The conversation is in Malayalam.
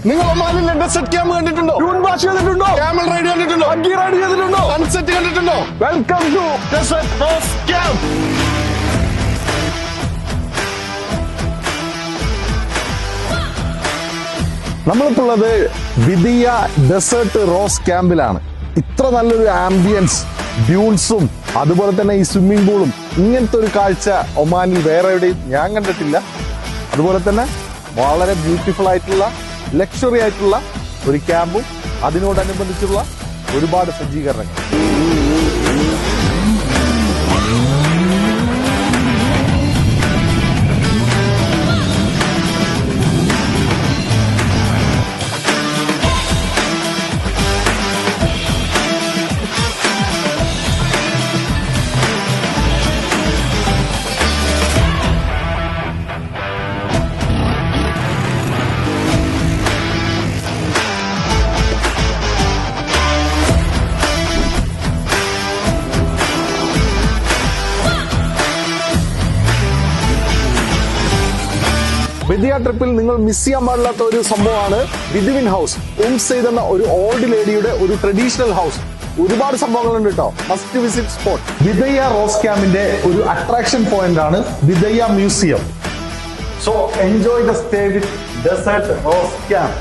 നിങ്ങൾ ഒമാനിലെ ഡെസർട്ട് ക്യാമ്പ് കണ്ടിട്ടുണ്ടോ? ഭാഷ ചെയ്തിട്ടുണ്ടോ? ക്യാമൽ റൈഡ് കണ്ടിട്ടുണ്ടോ? അങ്കി റൈഡ് ചെയ്തിട്ടുണ്ടോ? സൺസെറ്റ് കണ്ടിട്ടുണ്ടോ? Welcome to desert rose camp. നമ്മളിപ്പോൾ ഉള്ളത് വിദിയ ഡെസേർട്ട് റോസ് ക്യാമ്പിലാണ്. ഇത്ര നല്ലൊരു ആംബിയൻസ്, ഡ്യൂൺസും അതുപോലെ തന്നെ ഈ സ്വിമ്മിംഗ് പൂളും, ഇങ്ങനത്തെ ഒരു കാഴ്ച ഒമാനിൽ വേറെ എവിടെയും ഞാൻ കണ്ടിട്ടില്ല. അതുപോലെ തന്നെ വളരെ ബ്യൂട്ടിഫുൾ ആയിട്ടുള്ള ലക്ഷറി ആയിട്ടുള്ള ഒരു ക്യാമ്പും അതിനോടനുബന്ധിച്ചുള്ള ഒരുപാട് സജ്ജീകരണങ്ങൾ. വിദിയ ട്രിപ്പിൽ നിങ്ങൾ മിസ് ചെയ്യാൻ പാടില്ലാത്ത ഒരു സംഭവമാണ് വിദിവിൻ ഹൗസ്. സെയ്ദ് എന്ന ഒരു ഓൾഡ് ലേഡിയുടെ ഒരു ട്രഡീഷണൽ ഹൗസ്. ഒരുപാട് സംഭവങ്ങളുണ്ട് കേട്ടോ. Must visit spot. വിദയ റോസ് ക്യാമ്പിന്റെ ഒരു അട്രാക്ഷൻ പോയിന്റ് ആണ് വിദയ museum. So enjoy the stay with Desert Rose camp.